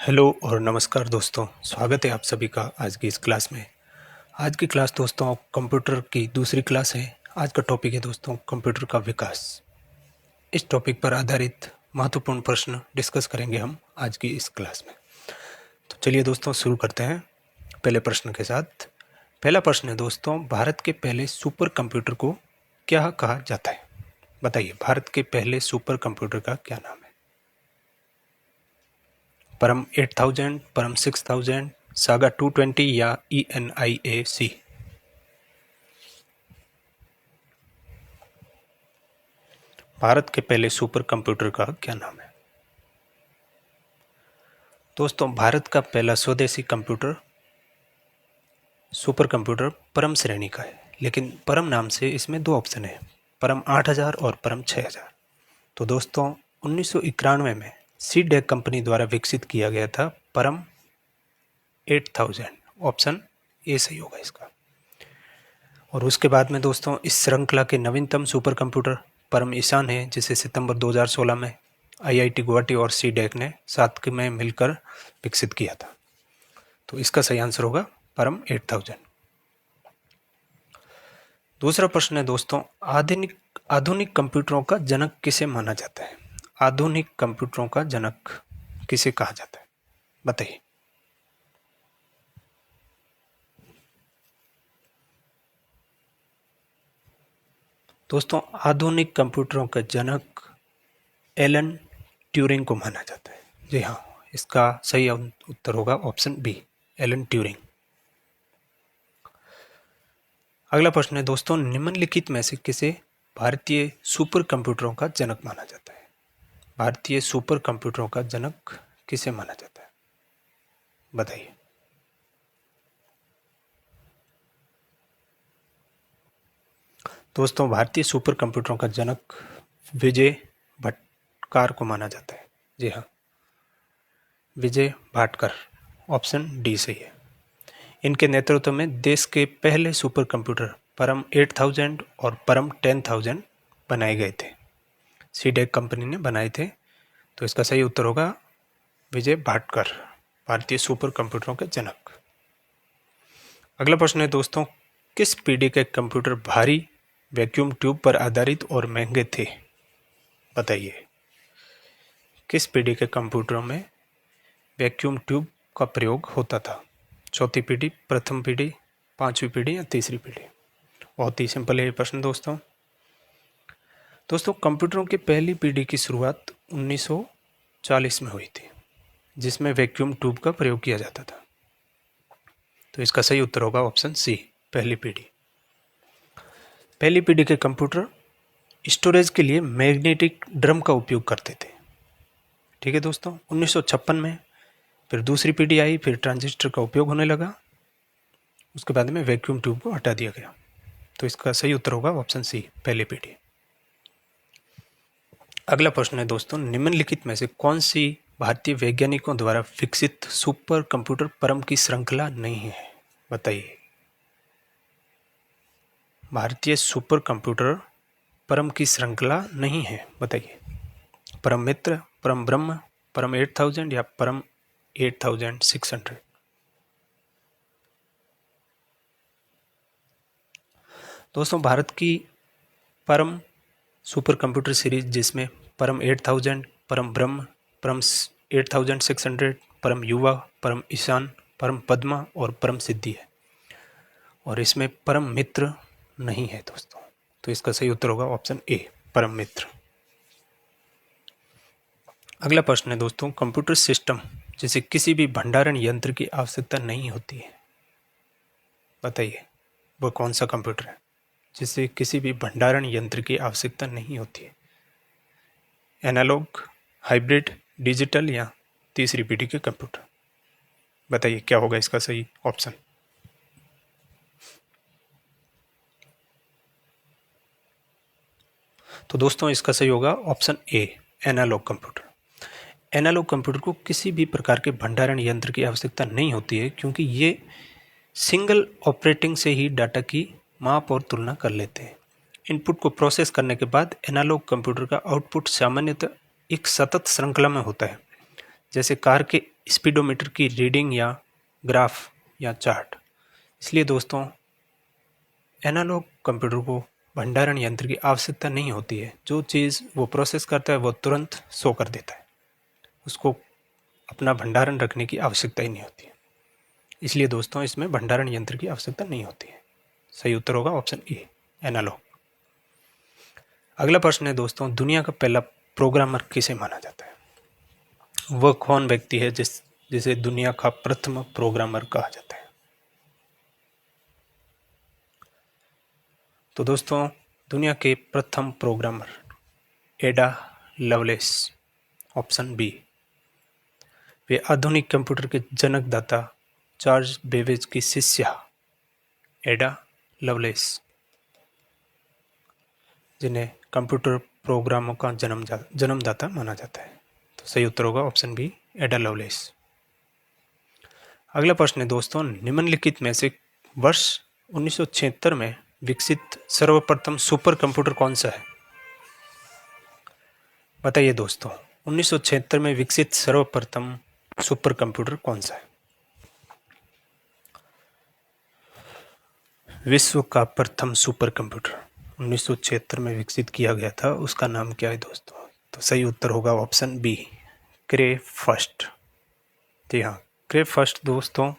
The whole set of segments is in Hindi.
हेलो और नमस्कार दोस्तों, स्वागत है आप सभी का आज की इस क्लास में। आज की क्लास दोस्तों कंप्यूटर की दूसरी क्लास है। आज का टॉपिक है दोस्तों कंप्यूटर का विकास। इस टॉपिक पर आधारित महत्वपूर्ण प्रश्न डिस्कस करेंगे हम आज की इस क्लास में। तो चलिए दोस्तों शुरू करते हैं पहले प्रश्न के साथ। पहला प्रश्न है दोस्तों, भारत के पहले सुपर कंप्यूटर को क्या कहा जाता है? बताइए, भारत के पहले सुपर कंप्यूटर का क्या नाम है? परम 8000, परम 6000, सागा 220 या ENIAC? भारत के पहले सुपर कंप्यूटर का क्या नाम है? दोस्तों, भारत का पहला स्वदेशी कंप्यूटर सुपर कंप्यूटर परम श्रेणी का है, लेकिन परम नाम से इसमें दो ऑप्शन है, परम 8000 और परम 6000। तो दोस्तों 1991 में सीडेक कंपनी द्वारा विकसित किया गया था परम 8000। ऑप्शन ए सही होगा इसका। और उसके बाद में दोस्तों इस श्रृंखला के नवीनतम सुपर कंप्यूटर परम ईशान है, जिसे सितंबर 2016 में IIT गुवाहाटी और सीडेक ने साथ में मिलकर विकसित किया था। तो इसका सही आंसर होगा परम 8000। दूसरा प्रश्न है दोस्तों, आधुनिक कंप्यूटरों का जनक किसे माना जाता है? आधुनिक कंप्यूटरों का जनक किसे कहा जाता है? बताइए। दोस्तों आधुनिक कंप्यूटरों का जनक एलन ट्यूरिंग को माना जाता है। जी हाँ, इसका सही उत्तर होगा ऑप्शन बी, एलन ट्यूरिंग। अगला प्रश्न है दोस्तों, निम्नलिखित में से किसे भारतीय सुपर कंप्यूटरों का जनक माना जाता है? भारतीय सुपर कंप्यूटरों का जनक किसे माना जाता है? बताइए। दोस्तों भारतीय सुपर कंप्यूटरों का जनक विजय भाटकर को माना जाता है। जी हाँ, विजय भाटकर, ऑप्शन डी सही है। इनके नेतृत्व में देश के पहले सुपर कंप्यूटर परम 8000 और परम 10000 बनाए गए थे। सीडेक कंपनी ने बनाए थे। तो इसका सही उत्तर होगा विजय भाटकर, भारतीय सुपर कंप्यूटरों के जनक। अगला प्रश्न है दोस्तों, किस पीढ़ी के कंप्यूटर भारी वैक्यूम ट्यूब पर आधारित और महंगे थे? बताइए। किस पीढ़ी के कंप्यूटरों में वैक्यूम ट्यूब का प्रयोग होता था? चौथी पीढ़ी, प्रथम पीढ़ी, पांचवी पीढ़ी या तीसरी पीढ़ी? बहुत ही सिंपल है ये प्रश्न दोस्तों। कंप्यूटरों की पहली पीढ़ी की शुरुआत 1940 में हुई थी, जिसमें वैक्यूम ट्यूब का प्रयोग किया जाता था। तो इसका सही उत्तर होगा ऑप्शन सी, पहली पीढ़ी। पहली पीढ़ी के कंप्यूटर स्टोरेज के लिए मैग्नेटिक ड्रम का उपयोग करते थे। ठीक है दोस्तों, 1956 में फिर दूसरी पीढ़ी आई, फिर ट्रांजिस्टर का उपयोग होने लगा। उसके बाद में वैक्यूम ट्यूब को हटा दिया गया। तो इसका सही उत्तर होगा ऑप्शन सी, पहली पीढ़ी। अगला प्रश्न है दोस्तों, निम्नलिखित में से कौन सी भारतीय वैज्ञानिकों द्वारा विकसित सुपर कंप्यूटर परम की श्रृंखला नहीं है? बताइए। भारतीय सुपर कंप्यूटर परम की श्रृंखला नहीं है, बताइए। परम मित्र, परम ब्रह्म, परम 8000 या परम 8600? दोस्तों भारत की परम सुपर कंप्यूटर सीरीज, जिसमें परम 8000, परम ब्रह्म, परम 8600, परम युवा, परम ईशान, परम पद्मा और परम सिद्धि है, और इसमें परम मित्र नहीं है दोस्तों। तो इसका सही उत्तर होगा ऑप्शन ए, परम मित्र। अगला प्रश्न है दोस्तों, कंप्यूटर सिस्टम जिसे किसी भी भंडारण यंत्र की आवश्यकता नहीं होती है, बताइए वो कौन सा कंप्यूटर है जिसे किसी भी भंडारण यंत्र की आवश्यकता नहीं होती है? एनालॉग, हाइब्रिड, डिजिटल या तीसरी पीढ़ी के कंप्यूटर? बताइए क्या होगा इसका सही ऑप्शन। तो दोस्तों इसका सही होगा option A, analogue computer. Analogue computer को किसी भी प्रकार के भंडारण यंत्र की आवश्यकता नहीं होती है, क्योंकि ये सिंगल ऑपरेटिंग से ही डाटा की माप और तुलना कर लेते हैं। इनपुट को प्रोसेस करने के बाद एनालॉग कंप्यूटर का आउटपुट सामान्यतः एक सतत श्रृंखला में होता है, जैसे कार के स्पीडोमीटर की रीडिंग या ग्राफ या चार्ट। इसलिए दोस्तों एनालॉग कंप्यूटर को भंडारण यंत्र की आवश्यकता नहीं होती है। जो चीज़ वो प्रोसेस करता है वो तुरंत शो कर देता है, उसको अपना भंडारण रखने की आवश्यकता ही नहीं होती है। इसलिए दोस्तों इसमें भंडारण यंत्र की आवश्यकता नहीं होती है। सही उत्तर होगा ऑप्शन ए, एनालॉग। अगला प्रश्न है दोस्तों, दुनिया का पहला प्रोग्रामर किसे माना जाता है? वह कौन व्यक्ति है जिसे दुनिया का प्रथम प्रोग्रामर कहा जाता है? तो दोस्तों दुनिया के प्रथम प्रोग्रामर एडा लवलेस, ऑप्शन बी। वे आधुनिक कंप्यूटर के जनकदाता चार्ल्स बेबेज की शिष्या एडा लवलेस, जिन्हें कंप्यूटर प्रोग्रामों का जन्मदाता माना जाता है। तो सही उत्तर होगा ऑप्शन बी, एडा लवलेस। अगला प्रश्न है दोस्तों, निम्नलिखित में से वर्ष 1976 में विकसित सर्वप्रथम सुपर कंप्यूटर कौन सा है? बताइए दोस्तों, 1976 में विकसित सर्वप्रथम सुपर कंप्यूटर कौन सा है? विश्व का प्रथम सुपर कंप्यूटर 1976 में विकसित किया गया था, उसका नाम क्या है दोस्तों? तो सही उत्तर होगा ऑप्शन बी, क्रे फर्स्ट। जी हाँ, क्रे फर्स्ट दोस्तों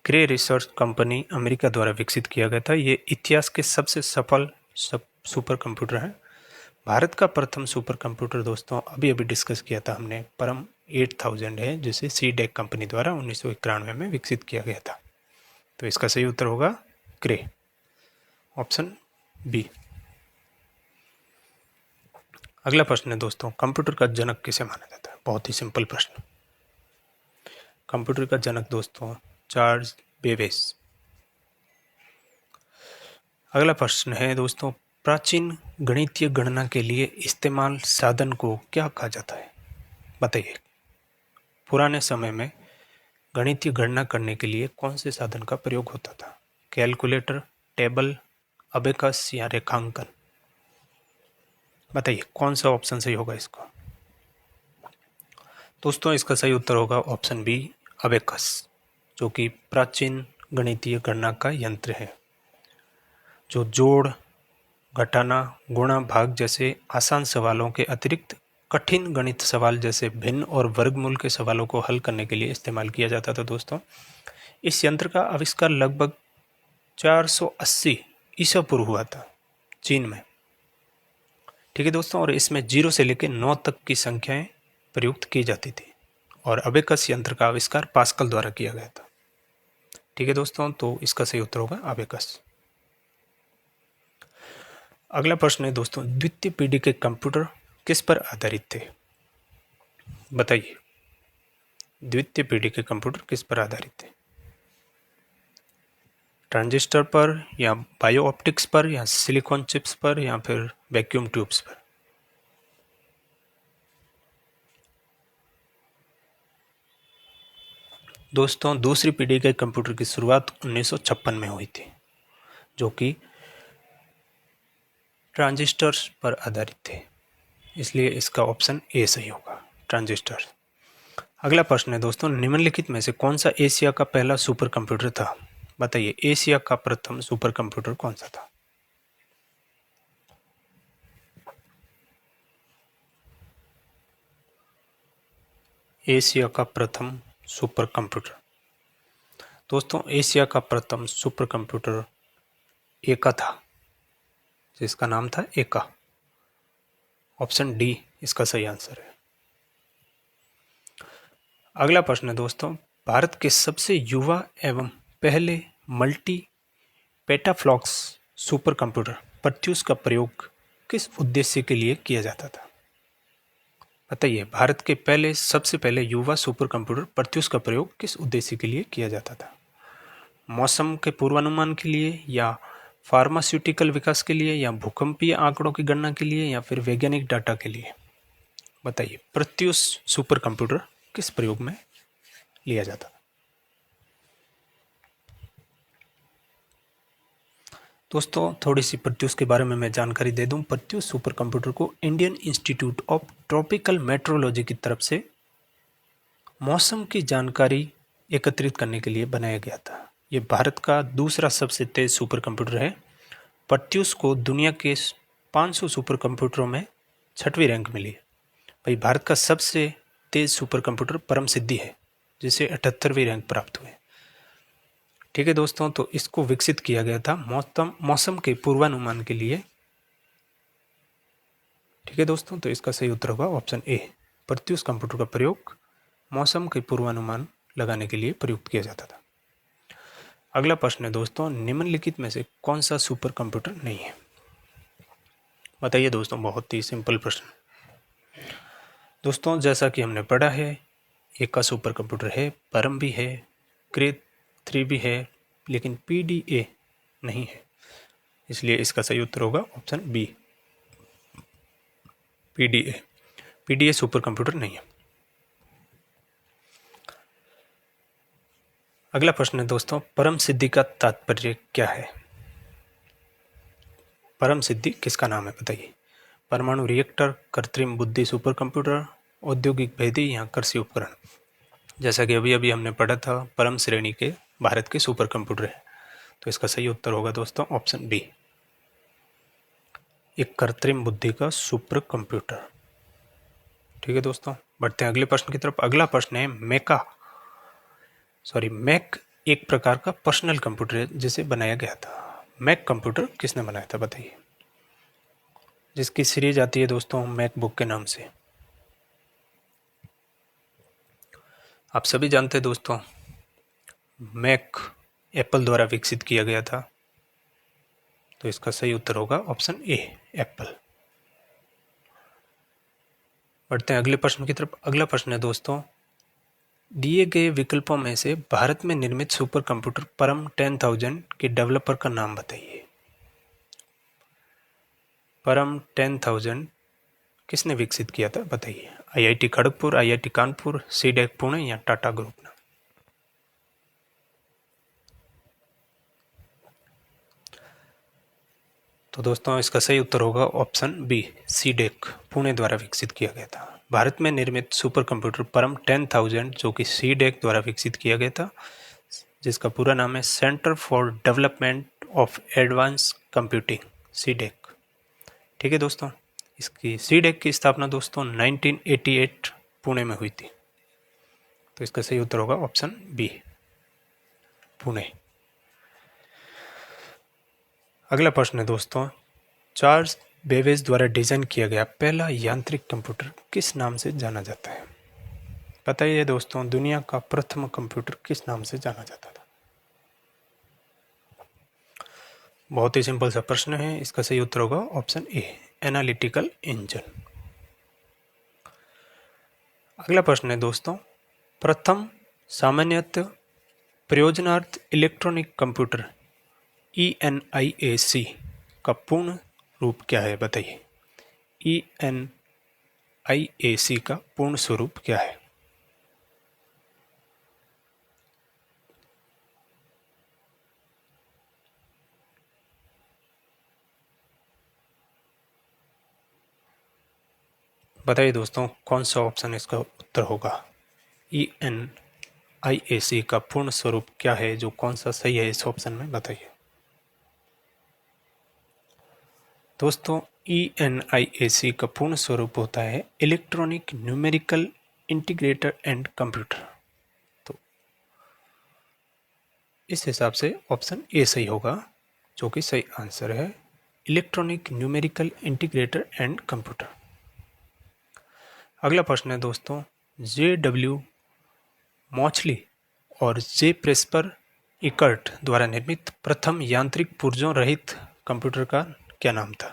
क्रे रिसर्च कंपनी अमेरिका द्वारा विकसित किया गया था। ये इतिहास के सबसे सफल सुपर कंप्यूटर है। भारत का प्रथम सुपर कंप्यूटर दोस्तों अभी अभी डिस्कस किया था हमने, परम 8000 है, जिसे सीडेक कंपनी द्वारा 1991 में विकसित किया गया था। तो इसका सही उत्तर होगा क्रे, ऑप्शन बी। अगला प्रश्न है दोस्तों, कंप्यूटर का जनक किसे माना जाता है? बहुत ही सिंपल प्रश्न। कंप्यूटर का जनक दोस्तों चार्ल्स बेबेज। अगला प्रश्न है दोस्तों, प्राचीन गणितीय गणना के लिए इस्तेमाल साधन को क्या कहा जाता है? बताइए, पुराने समय में गणितीय गणना करने के लिए कौन से साधन का प्रयोग होता था? कैलकुलेटर, टेबल, अबेकस या रेखांकन? बताइए कौन सा ऑप्शन सही होगा इसका? दोस्तों इसका सही उत्तर होगा ऑप्शन बी, अबेकस, जो कि प्राचीन गणितीय गणना का यंत्र है, जो जोड़, घटाना, गुणा, भाग जैसे आसान सवालों के अतिरिक्त कठिन गणित सवाल जैसे भिन्न और वर्गमूल के सवालों को हल करने के लिए इस्तेमाल किया जाता था। दोस्तों इस यंत्र का आविष्कार लगभग 480 ईसा पूर्व हुआ था चीन में। ठीक है दोस्तों, और इसमें 0 से लेकर 9 तक की संख्याएं प्रयुक्त की जाती थी, और अबेकस यंत्र का आविष्कार पास्कल द्वारा किया गया था। ठीक है दोस्तों, तो इसका सही उत्तर होगा अबेकस। अगला प्रश्न है दोस्तों, द्वितीय पीढ़ी के कंप्यूटर किस पर आधारित थे? बताइए, द्वितीय पीढ़ी के कंप्यूटर किस पर आधारित थे? ट्रांजिस्टर पर, या बायो ऑप्टिक्स पर, या सिलिकॉन चिप्स पर, या फिर वैक्यूम ट्यूब्स पर? दोस्तों दूसरी पीढ़ी के कंप्यूटर की शुरुआत 1956 में हुई थी, जो कि ट्रांजिस्टर्स पर आधारित थे। इसलिए इसका ऑप्शन ए सही होगा, ट्रांजिस्टर। अगला प्रश्न है दोस्तों, निम्नलिखित में से कौन सा एशिया का पहला सुपर कंप्यूटर था? बताइए, एशिया का प्रथम सुपर कंप्यूटर कौन सा था? एशिया का प्रथम सुपर कंप्यूटर दोस्तों, एशिया का प्रथम सुपर कंप्यूटर एका था, जिसका नाम था एका। ऑप्शन डी इसका सही आंसर है। अगला प्रश्न है दोस्तों, भारत के सबसे युवा एवं पहले मल्टी पेटाफ्लॉक्स सुपर कंप्यूटर प्रत्यूष का प्रयोग किस उद्देश्य के लिए किया जाता था? बताइए, भारत के सबसे पहले युवा सुपर कंप्यूटर प्रत्यूष का प्रयोग किस उद्देश्य के लिए किया जाता था? मौसम के पूर्वानुमान के लिए, या फार्मास्यूटिकल विकास के लिए, या भूकंपीय आंकड़ों की गणना के लिए, या फिर वैज्ञानिक डाटा के लिए? बताइए, प्रत्यूष सुपर कंप्यूटर किस प्रयोग में लिया जाता था? दोस्तों थोड़ी सी प्रत्यूष के बारे में मैं जानकारी दे दूं। प्रत्यूष सुपर कंप्यूटर को Indian institute of tropical metrology की तरफ से मौसम की जानकारी एकत्रित करने के लिए बनाया गया था। ये भारत का दूसरा सबसे तेज सुपर कंप्यूटर है। प्रत्यूष को दुनिया के 500 सुपर कंप्यूटरों में 6वीं रैंक मिली है। भाई भारत का सबसे तेज सुपर कंप्यूटर परम सिद्धि है, जिसे 78वीं रैंक प्राप्त हुई। ठीक है दोस्तों, तो इसको विकसित किया गया था मौसम के पूर्वानुमान के लिए। ठीक है दोस्तों, तो इसका सही उत्तर होगा ऑप्शन ए। प्रत्यूष कंप्यूटर का प्रयोग मौसम के पूर्वानुमान लगाने के लिए प्रयुक्त किया जाता था। अगला प्रश्न है दोस्तों, निम्नलिखित में से कौन सा सुपर कंप्यूटर नहीं है? बताइए दोस्तों, बहुत ही सिंपल प्रश्न। दोस्तों जैसा कि हमने पढ़ा है, एक का सुपर कंप्यूटर है, परम भी है, क्रे 3 भी है, लेकिन PDA नहीं है। इसलिए इसका सही उत्तर होगा option B, PDA। PDA supercomputer नहीं है। अगला प्रश्न है दोस्तों, परम सिद्धि का तात्पर्य क्या है? परम सिद्धि किसका नाम है बताइए? परमाणु रिएक्टर, कृत्रिम बुद्धि सुपर कंप्यूटर, औद्योगिक भेदी या कृषि उपकरण। जैसा कि अभी अभी हमने पढ़ा था, परम श्रेणी के भारत के सुपर कंप्यूटर है, तो इसका सही उत्तर होगा दोस्तों ऑप्शन बी, एक कृत्रिम बुद्धि का सुपर कंप्यूटर। ठीक है दोस्तों, बढ़ते हैं अगले प्रश्न की तरफ। अगला प्रश्न है मैक एक प्रकार का पर्सनल कंप्यूटर है जिसे बनाया गया था। मैक कंप्यूटर किसने बनाया था बताइए? जिसकी सीरीज आती है दोस्तों मैकबुक के नाम से। आप सभी जानते हैं दोस्तों, मैक एप्पल द्वारा विकसित किया गया था, तो इसका सही उत्तर होगा ऑप्शन ए, एप्पल। बढ़ते हैं अगले प्रश्न की तरफ। अगला प्रश्न है दोस्तों, दिए गए विकल्पों में से भारत में निर्मित सुपर कंप्यूटर परम 10,000 के डेवलपर का नाम बताइए। परम 10,000 किसने विकसित किया था बताइए? IIT खड़गपुर, IIT कानपुर, सीडेक पुणे या टाटा ग्रुप ने? तो दोस्तों इसका सही उत्तर होगा ऑप्शन बी, सीडेक पुणे द्वारा विकसित किया गया था। भारत में निर्मित सुपर कंप्यूटर परम 10,000 जो कि सीडेक द्वारा विकसित किया गया था, जिसका पूरा नाम है centre for development of advance computing, CDAC. ठीक है दोस्तों, इसकी सीडेक की स्थापना दोस्तों 1988 पुणे में हुई थी, तो इसका सही उत्तर होगा ऑप्शन बी, पुणे। अगला प्रश्न है दोस्तों, चार्ल्स बेबेज द्वारा डिजाइन किया गया पहला यांत्रिक कंप्यूटर किस नाम से जाना जाता है? बताइए दोस्तों, दुनिया का प्रथम कंप्यूटर किस नाम से जाना जाता था? बहुत ही सिंपल सा प्रश्न है, इसका सही उत्तर होगा ऑप्शन ए, एनालिटिकल इंजन। अगला प्रश्न है दोस्तों, प्रथम सामान्यतः प्रयोजनार्थ इलेक्ट्रॉनिक कंप्यूटर ENIAC का पूर्ण रूप क्या है बताइए? ENIAC का पूर्ण स्वरूप क्या है? बताइए दोस्तों, कौन सा ऑप्शन इसका उत्तर होगा? ENIAC का पूर्ण स्वरूप क्या है, जो कौन सा सही है इस ऑप्शन में बताइए? दोस्तों ENIAC का पूर्ण स्वरूप होता है electronic numerical integrator and computer. तो इस हिसाब से ऑप्शन ए सही होगा, जो कि सही आंसर है, electronic numerical integrator and computer. अगला प्रश्न है दोस्तों, JW मॉचली और जे प्रेस्पर इकर्ट द्वारा निर्मित प्रथम यांत्रिक पुर्जों रहित कंप्यूटर का क्या नाम था?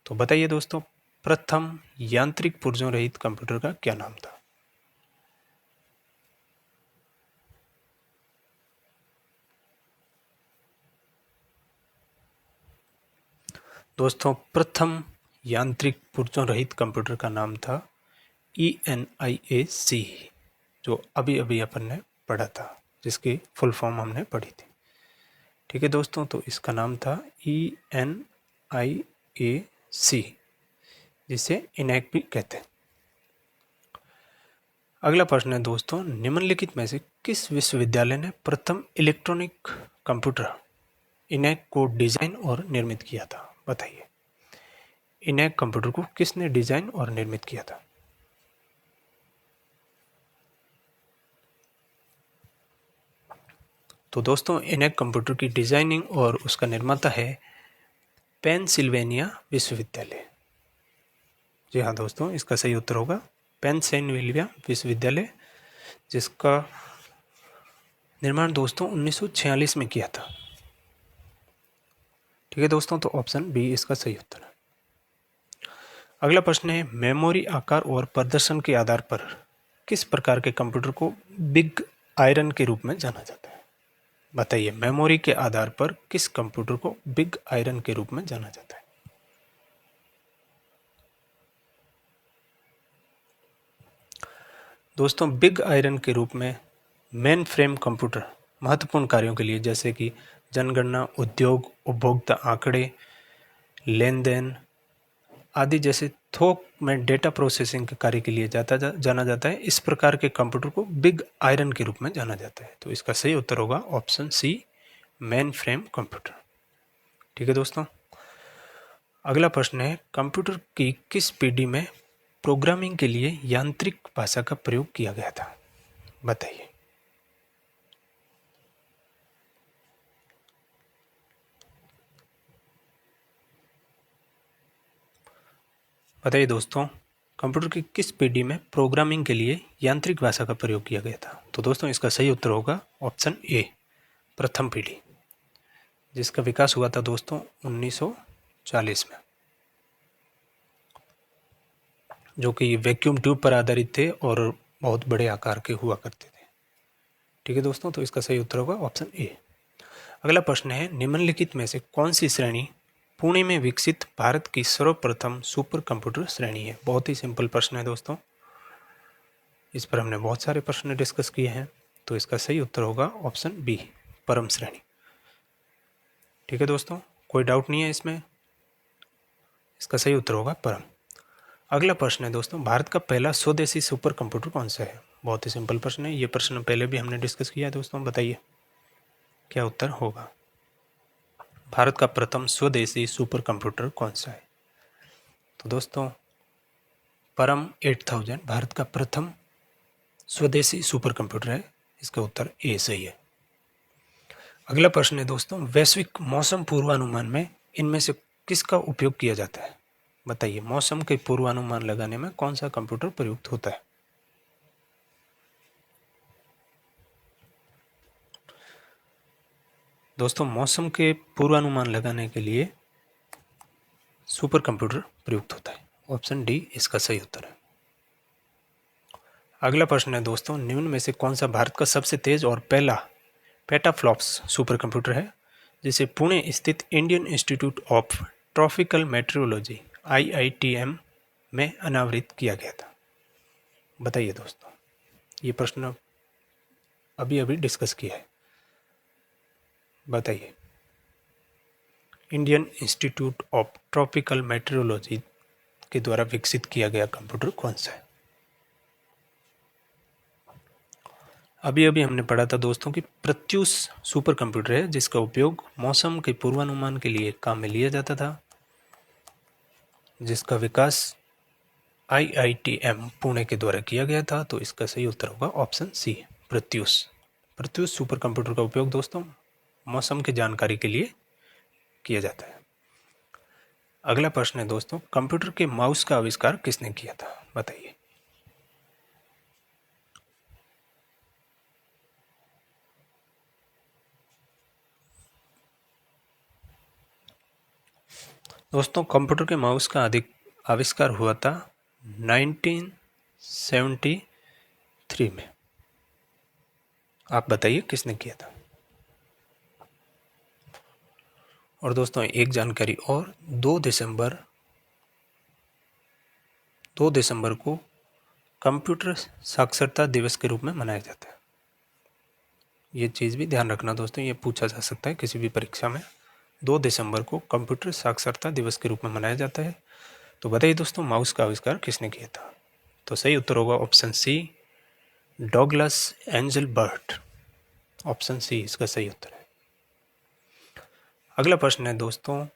तो बताइए दोस्तों, प्रथम यांत्रिक पुर्जों रहित कंप्यूटर का क्या नाम था? दोस्तों प्रथम यांत्रिक पुर्जों रहित कंप्यूटर का नाम था ENIAC, जो अभी अभी अपन ने पढ़ा था, जिसकी फुल फॉर्म हमने पढ़ी थी। ठीक है दोस्तों, तो इसका नाम था ENIAC, जिसे इनैक भी कहते हैं। अगला प्रश्न है दोस्तों, निम्नलिखित में से किस विश्वविद्यालय ने प्रथम इलेक्ट्रॉनिक कंप्यूटर इनैक को डिजाइन और निर्मित किया था? बताइए, इनैक कंप्यूटर को किसने डिजाइन और निर्मित किया था? तो दोस्तों, इनैक कंप्यूटर की डिजाइनिंग और उसका निर्माता है पेनसिल्वेनिया विश्वविद्यालय। जी हाँ दोस्तों, इसका सही उत्तर होगा पेनसिल्वेनिया विश्वविद्यालय, जिसका निर्माण दोस्तों 1946 में किया था। ठीक है दोस्तों, तो ऑप्शन बी इसका सही उत्तर है। अगला प्रश्न है, मेमोरी आकार और प्रदर्शन के आधार पर किस प्रकार के कंप्यूटर को बिग आयरन के रूप में जाना जाता है? बताइए, मेमोरी के आधार पर किस कंप्यूटर को बिग आयरन के रूप में जाना जाता है? दोस्तों, बिग आयरन के रूप में मेन फ्रेम कंप्यूटर महत्वपूर्ण कार्यों के लिए, जैसे कि जनगणना, उद्योग, उपभोक्ता आंकड़े, लेन देन आदि जैसे थोक में डेटा प्रोसेसिंग के कार्य के लिए जाना जाता है, इस प्रकार के कंप्यूटर को बिग आयरन के रूप में जाना जाता है। तो इसका सही उत्तर होगा option C, mainframe computer. ठीक है दोस्तों, अगला प्रश्न है, कंप्यूटर की किस पीढ़ी में प्रोग्रामिंग के लिए यांत्रिक भाषा का प्रयोग किया गया था? बताइए। बताइए दोस्तों, कंप्यूटर की किस पीढ़ी में प्रोग्रामिंग के लिए यांत्रिक भाषा का प्रयोग किया गया था? तो दोस्तों, इसका सही उत्तर होगा ऑप्शन ए, प्रथम पीढ़ी, जिसका विकास हुआ था दोस्तों 1940 में, जो कि वैक्यूम ट्यूब पर आधारित थे और बहुत बड़े आकार के हुआ करते थे। ठीक है दोस्तों, तो इसका सही उत्तर होगा ऑप्शन ए। अगला प्रश्न है, निम्नलिखित में से कौन सी श्रेणी पुणे में विकसित भारत की सर्वप्रथम सुपर कंप्यूटर श्रेणी है? बहुत ही सिंपल प्रश्न है दोस्तों, इस पर हमने बहुत सारे प्रश्न डिस्कस किए हैं। तो इसका सही उत्तर होगा ऑप्शन बी, परम श्रेणी। ठीक है दोस्तों, कोई डाउट नहीं है इसमें, इसका सही उत्तर होगा परम। अगला प्रश्न है दोस्तों, भारत का पहला स्वदेशी सुपर कंप्यूटर कौन सा है? बहुत ही सिंपल प्रश्न है, ये प्रश्न पहले भी हमने डिस्कस किया है दोस्तों, बताइए क्या उत्तर होगा। भारत का प्रथम स्वदेशी सुपर कंप्यूटर कौन सा है? तो दोस्तों, परम 8000 भारत का प्रथम स्वदेशी सुपर कंप्यूटर है, इसका उत्तर ए सही है। अगला प्रश्न है दोस्तों, वैश्विक मौसम पूर्वानुमान में इनमें से किसका उपयोग किया जाता है? बताइए, मौसम के पूर्वानुमान लगाने में कौन सा कंप्यूटर प्रयुक्त होता है? दोस्तों, मौसम के पूर्वानुमान लगाने के लिए सुपर कंप्यूटर प्रयुक्त होता है, ऑप्शन डी इसका सही उत्तर है। अगला प्रश्न है दोस्तों, निम्न में से कौन सा भारत का सबसे तेज और पहला पेटाफ्लॉप्स सुपर कंप्यूटर है, जिसे पुणे स्थित Indian institute of tropical metrology IITM में अनावृत किया गया था? बताइए दोस्तों, ये प्रश्न अभी अभी डिस्कस किया है, बताइए। Indian institute of tropical metrology के द्वारा विकसित किया गया कंप्यूटर कौन सा है? अभी अभी हमने पढ़ा था दोस्तों कि प्रत्यूष सुपर कंप्यूटर है, जिसका उपयोग मौसम के पूर्वानुमान के लिए काम में लिया जाता था, जिसका विकास IITM पुणे के द्वारा किया गया था। तो इसका सही उत्तर होगा option C, Pratyush. Pratyush supercomputer का उपयोग दोस्तों मौसम की जानकारी के लिए किया जाता है। अगला प्रश्न है दोस्तों, कंप्यूटर के माउस का आविष्कार किसने किया था? बताइए। दोस्तों, कंप्यूटर के माउस का आविष्कार हुआ था 1973 में। आप बताइए किसने किया था? और दोस्तों, एक जानकारी और, 2 दिसंबर को कंप्यूटर साक्षरता दिवस के रूप में मनाया जाता है। ये चीज़ भी ध्यान रखना दोस्तों, ये पूछा जा सकता है किसी भी परीक्षा में। 2 दिसंबर को कंप्यूटर साक्षरता दिवस के रूप में मनाया जाता है। तो बताइए दोस्तों, माउस का आविष्कार किसने किया था? तो सही उत्तर होगा option C, Douglas Engelbart. Option C इसका सही उत्तर है। अगला प्रश्न है दोस्तों,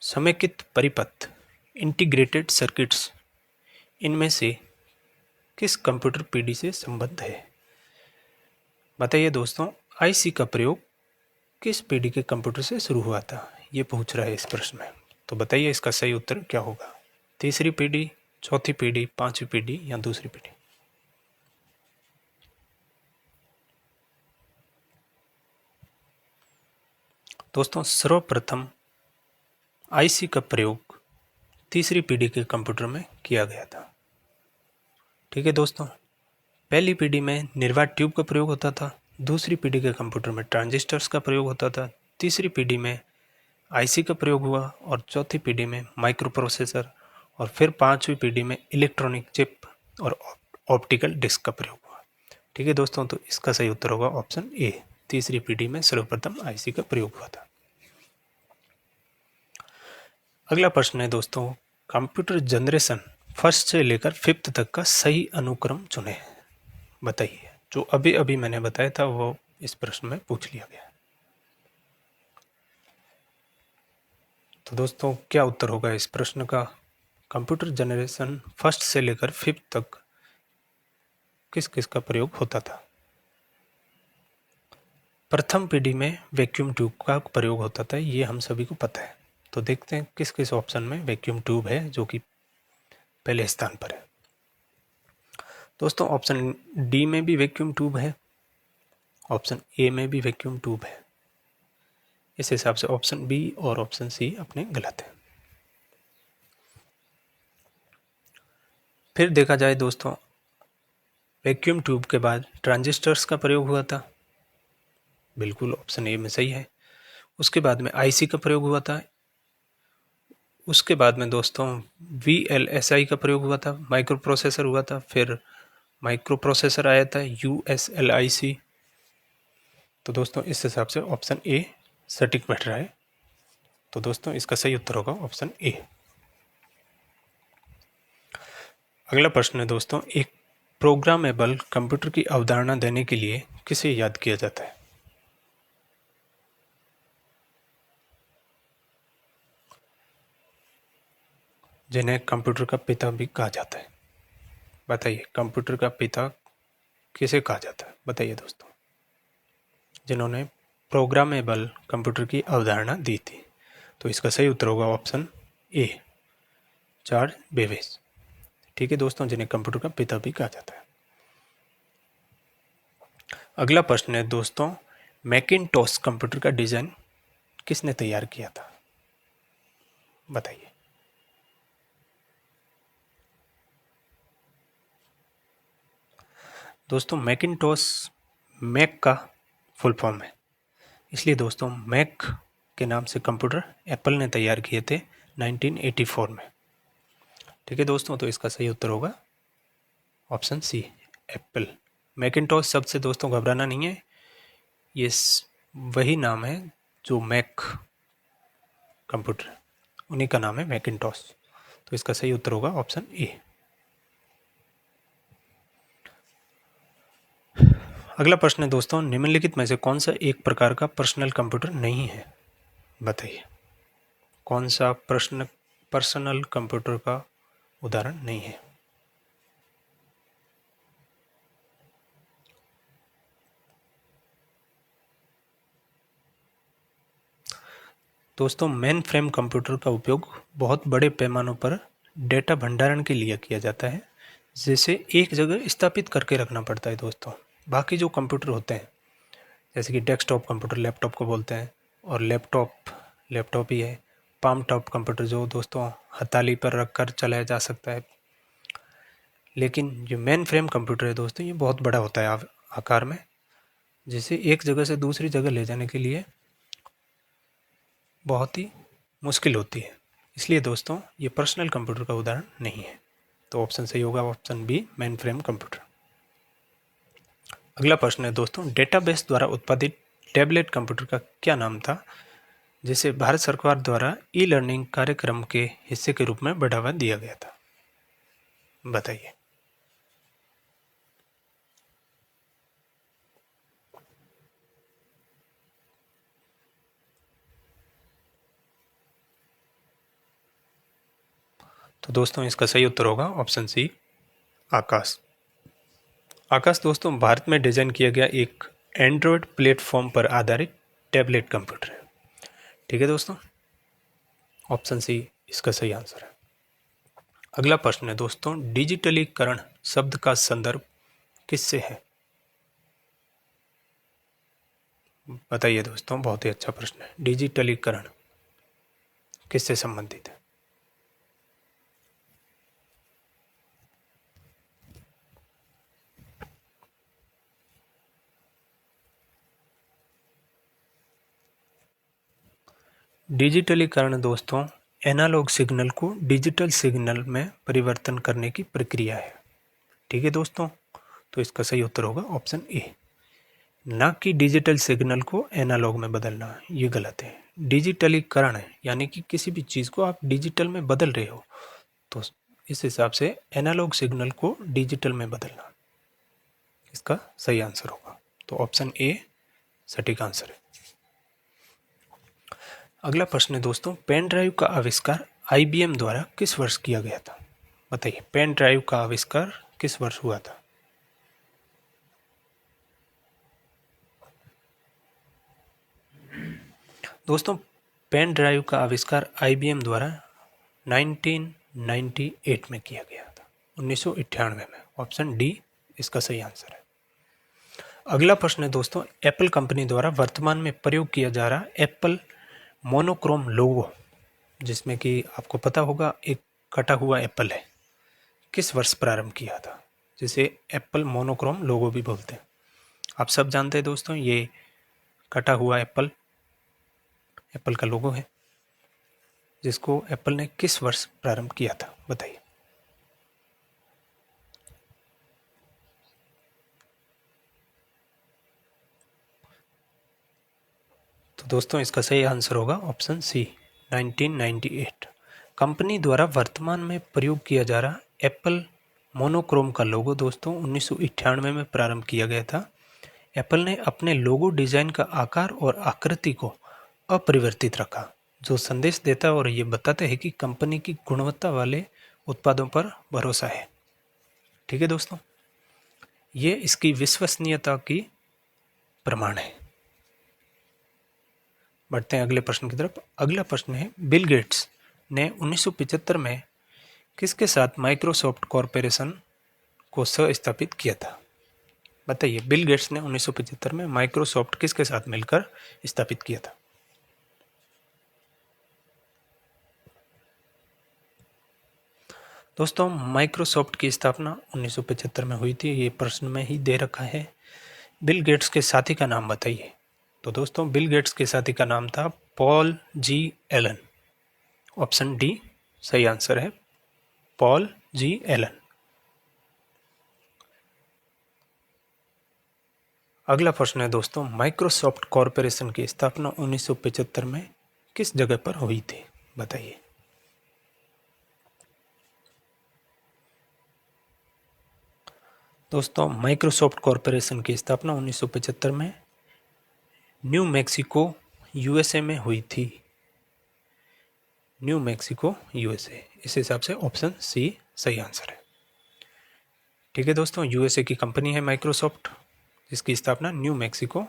समेकित परिपथ इंटीग्रेटेड सर्किट्स इनमें से किस कंप्यूटर पीढ़ी से संबद्ध है? बताइए दोस्तों, आईसी का प्रयोग किस पीढ़ी के कंप्यूटर से शुरू हुआ था? ये पूछ रहा है इस प्रश्न में। तो बताइए इसका सही उत्तर क्या होगा? तीसरी पीढ़ी, चौथी पीढ़ी, पांचवी पीढ़ी या दूसरी पीढ़ी? दोस्तों, सर्वप्रथम आईसी का प्रयोग तीसरी पीढ़ी के कंप्यूटर में किया गया था। ठीक है दोस्तों, पहली पीढ़ी में निर्वात ट्यूब का प्रयोग होता था, दूसरी पीढ़ी के कंप्यूटर में ट्रांजिस्टर्स का प्रयोग होता था, तीसरी पीढ़ी में आईसी का प्रयोग हुआ और चौथी पीढ़ी में माइक्रो प्रोसेसर और फिर पांचवी पीढ़ी में इलेक्ट्रॉनिक चिप और ऑप्टिकल डिस्क का प्रयोग हुआ। ठीक है दोस्तों, तो इसका सही उत्तर होगा ऑप्शन ए, तीसरी पीढ़ी में सर्वप्रथम आईसी का प्रयोग हुआ था। अगला प्रश्न है दोस्तों, कंप्यूटर जनरेशन फर्स्ट से लेकर फिफ्थ तक का सही अनुक्रम चुने। बताइए, जो अभी अभी मैंने बताया था वो इस प्रश्न में पूछ लिया गया। तो दोस्तों, क्या उत्तर होगा इस प्रश्न का? कंप्यूटर जनरेशन फर्स्ट से लेकर फिफ्थ तक किस किस का प्रयोग होता था? प्रथम पीढ़ी में वैक्यूम ट्यूब का प्रयोग होता था, ये हम सभी को पता है। तो देखते हैं किस किस ऑप्शन में वैक्यूम ट्यूब है जो कि पहले स्थान पर है। दोस्तों, ऑप्शन डी में भी वैक्यूम ट्यूब है, ऑप्शन ए में भी वैक्यूम ट्यूब है। इस हिसाब से ऑप्शन बी और ऑप्शन सी अपने गलत है। फिर देखा जाए दोस्तों, वैक्यूम ट्यूब के बाद ट्रांजिस्टर्स का प्रयोग हुआ था, बिल्कुल ऑप्शन ए में सही है। उसके बाद में आईसी का प्रयोग हुआ था, उसके बाद में दोस्तों VLSI का प्रयोग हुआ था, माइक्रो प्रोसेसर हुआ था, फिर माइक्रो प्रोसेसर आया था USLIC। तो दोस्तों इस हिसाब से ऑप्शन ए सटीक बैठ रहा है। तो दोस्तों इसका सही उत्तर होगा ऑप्शन ए। अगला प्रश्न है दोस्तों, एक प्रोग्रामेबल कंप्यूटर की अवधारणा देने के लिए किसे याद किया जाता है? जिन्हें कंप्यूटर का पिता भी कहा जाता है। बताइए, कंप्यूटर का पिता किसे कहा जाता है? बताइए दोस्तों, जिन्होंने प्रोग्रामेबल कंप्यूटर की अवधारणा दी थी। तो इसका सही उत्तर होगा ऑप्शन ए, चार्ल्स बेबेज। ठीक है दोस्तों, जिन्हें कंप्यूटर का पिता भी कहा जाता है। अगला प्रश्न है दोस्तों, मैकिन्टॉश कंप्यूटर का डिजाइन किसने तैयार किया था? बताइए। दोस्तों, मैकिन्टॉश मैक का फुल फॉर्म है, इसलिए दोस्तों मैक के नाम से कंप्यूटर एप्पल ने तैयार किए थे 1984 में। ठीक है दोस्तों, तो इसका सही उत्तर होगा ऑप्शन सी, एप्पल। मैकिन्टॉश शब्द से दोस्तों घबराना नहीं है, ये वही नाम है जो मैक कंप्यूटर, उन्हीं का नाम है मैकिन्टॉश। तो इसका सही उत्तर होगा ऑप्शन ए। अगला प्रश्न है दोस्तों, निम्नलिखित में से कौन सा एक प्रकार का पर्सनल कंप्यूटर नहीं है? बताइए, कौन सा पर्सनल कंप्यूटर का उदाहरण नहीं है? दोस्तों, मेन फ्रेम कंप्यूटर का उपयोग बहुत बड़े पैमानों पर डेटा भंडारण के लिए किया जाता है, जिसे एक जगह स्थापित करके रखना पड़ता है दोस्तों। बाकी जो कंप्यूटर होते हैं, जैसे कि डेस्कटॉप कंप्यूटर लैपटॉप को बोलते हैं, और लैपटॉप ही है। पाम टॉप कंप्यूटर जो दोस्तों हथेली पर रखकर चलाया जा सकता है। लेकिन जो मेन फ्रेम कंप्यूटर है दोस्तों, ये बहुत बड़ा होता है आकार में, जिसे एक जगह से दूसरी जगह ले जाने के लिए बहुत ही मुश्किल होती है। इसलिए दोस्तों ये पर्सनल कंप्यूटर का उदाहरण नहीं है। तो ऑप्शन सही होगा option B, mainframe computer. अगला प्रश्न है दोस्तों, डेटाबेस द्वारा उत्पादित टैबलेट कंप्यूटर का क्या नाम था, जिसे भारत सरकार द्वारा ई लर्निंग कार्यक्रम के हिस्से के रूप में बढ़ावा दिया गया था? बताइए। तो दोस्तों इसका सही उत्तर होगा ऑप्शन सी, आकाश। आकाश दोस्तों भारत में डिजाइन किया गया एक एंड्रॉयड प्लेटफॉर्म पर आधारित टैबलेट कंप्यूटर है। ठीक है दोस्तों, ऑप्शन सी इसका सही आंसर है। अगला प्रश्न है दोस्तों, डिजिटलीकरण शब्द का संदर्भ किससे है? बताइए दोस्तों, बहुत ही अच्छा प्रश्न है। डिजिटलीकरण किससे संबंधित है? डिजिटलीकरण दोस्तों एनालॉग सिग्नल को डिजिटल सिग्नल में परिवर्तन करने की प्रक्रिया है। ठीक है दोस्तों, तो इसका सही उत्तर होगा ऑप्शन ए, ना कि डिजिटल सिग्नल को एनालॉग में बदलना। ये गलत है। डिजिटलीकरण है यानी कि किसी भी चीज़ को आप डिजिटल में बदल रहे हो, तो इस हिसाब से एनालॉग सिग्नल को डिजिटल में बदलना इसका सही आंसर होगा। तो ऑप्शन ए सटीक आंसर है। अगला प्रश्न है दोस्तों, पेन ड्राइव का आविष्कार IBM द्वारा किस वर्ष किया गया था? बताइए, पेन ड्राइव का आविष्कार किस वर्ष हुआ था? दोस्तों पेन ड्राइव का आविष्कार IBM द्वारा 1998 में किया गया था, 1998 में। ऑप्शन डी इसका सही आंसर है। अगला प्रश्न है दोस्तों, एप्पल कंपनी द्वारा वर्तमान में प्रयोग किया जा रहा एप्पल मोनोक्रोम लोगो, जिसमें कि आपको पता होगा एक कटा हुआ एप्पल है, किस वर्ष प्रारंभ किया था? जिसे एप्पल मोनोक्रोम लोगो भी बोलते हैं। आप सब जानते हैं दोस्तों, ये कटा हुआ एप्पल का लोगो है, जिसको एप्पल ने किस वर्ष प्रारंभ किया था? बताइए। तो दोस्तों इसका सही आंसर होगा ऑप्शन सी, 1998। कंपनी द्वारा वर्तमान में प्रयोग किया जा रहा एप्पल मोनोक्रोम का लोगो दोस्तों 1998 में प्रारंभ किया गया था। एप्पल ने अपने लोगो डिजाइन का आकार और आकृति को अपरिवर्तित रखा, जो संदेश देता और ये बताते हैं कि कंपनी की गुणवत्ता वाले उत्पादों पर भरोसा है। ठीक है दोस्तों, ये इसकी विश्वसनीयता की प्रमाण है। बढ़ते हैं अगले प्रश्न की तरफ। अगला प्रश्न है, बिल गेट्स ने 1975 में किसके साथ माइक्रोसॉफ्ट कॉरपोरेशन को सह-स्थापित किया था? बताइए, बिल गेट्स ने 1975 में माइक्रोसॉफ्ट किसके साथ मिलकर स्थापित किया था? दोस्तों माइक्रोसॉफ्ट की स्थापना 1975 में हुई थी, ये प्रश्न में ही दे रखा है। बिल गेट्स के साथी का नाम बताइए। तो दोस्तों बिल गेट्स के साथी का नाम था पॉल जी एलन। ऑप्शन डी सही आंसर है, पॉल जी एलन। अगला प्रश्न है दोस्तों, माइक्रोसॉफ्ट कॉरपोरेशन की स्थापना 1975 में किस जगह पर हुई थी? बताइए। दोस्तों माइक्रोसॉफ्ट कॉरपोरेशन की स्थापना 1975 में न्यू मैक्सिको USA में हुई थी। न्यू मैक्सिको USA, इस हिसाब से ऑप्शन सी सही आंसर है। ठीक है दोस्तों, USA की कंपनी है माइक्रोसॉफ्ट, जिसकी स्थापना न्यू मैक्सिको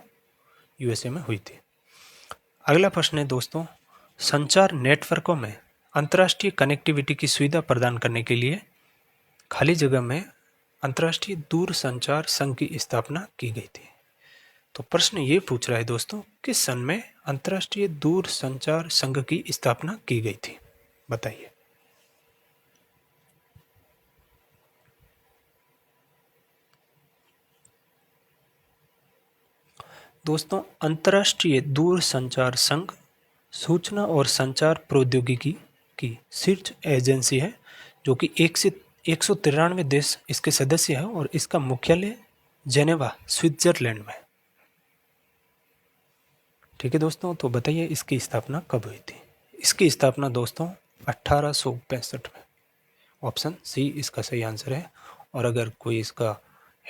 USA में हुई थी। अगला प्रश्न है दोस्तों, संचार नेटवर्कों में अंतर्राष्ट्रीय कनेक्टिविटी की सुविधा प्रदान करने के लिए खाली जगह में अंतर्राष्ट्रीय दूरसंचार संघ की स्थापना की गई थी। तो प्रश्न ये पूछ रहा है दोस्तों, किस सन में अंतर्राष्ट्रीय दूरसंचार संघ की स्थापना की गई थी? बताइए। दोस्तों अंतर्राष्ट्रीय दूरसंचार संघ सूचना और संचार प्रौद्योगिकी की शीर्ष एजेंसी है, जो कि 193 देश इसके सदस्य हैं और इसका मुख्यालय जेनेवा स्विट्जरलैंड में। ठीक है दोस्तों, तो बताइए इसकी स्थापना कब हुई थी? इसकी स्थापना दोस्तों 1865 में। ऑप्शन सी इसका सही आंसर है। और अगर कोई इसका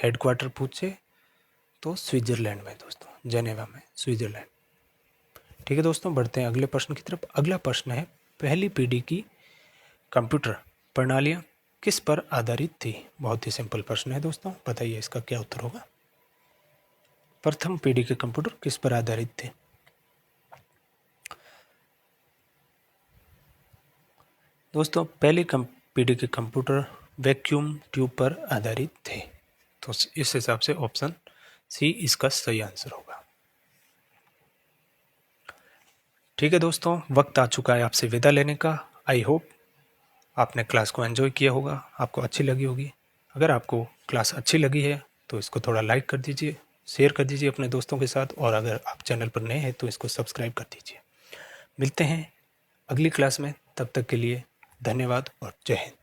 हेडक्वार्टर पूछे तो स्विट्जरलैंड में दोस्तों, जेनेवा में, स्विट्जरलैंड। ठीक है दोस्तों, बढ़ते हैं अगले प्रश्न की तरफ। अगला प्रश्न है, पहली पीढ़ी की कंप्यूटर प्रणालियाँ किस पर आधारित थी? बहुत ही सिंपल प्रश्न है दोस्तों, बताइए इसका क्या उत्तर होगा। प्रथम पीढ़ी के कंप्यूटर किस पर आधारित थे? दोस्तों पहली पीढ़ी के कंप्यूटर वैक्यूम ट्यूब पर आधारित थे, तो इस हिसाब से ऑप्शन सी इसका सही आंसर होगा। ठीक है दोस्तों, वक्त आ चुका है आपसे विदा लेने का। आई होप आपने क्लास को एंजॉय किया होगा, आपको अच्छी लगी होगी। अगर आपको क्लास अच्छी लगी है तो इसको थोड़ा लाइक कर दीजिए, शेयर कर दीजिए अपने दोस्तों के साथ, और अगर आप चैनल पर नए हैं तो इसको सब्सक्राइब कर दीजिए। मिलते हैं अगली क्लास में, तब तक के लिए धन्यवाद और जय हिंद।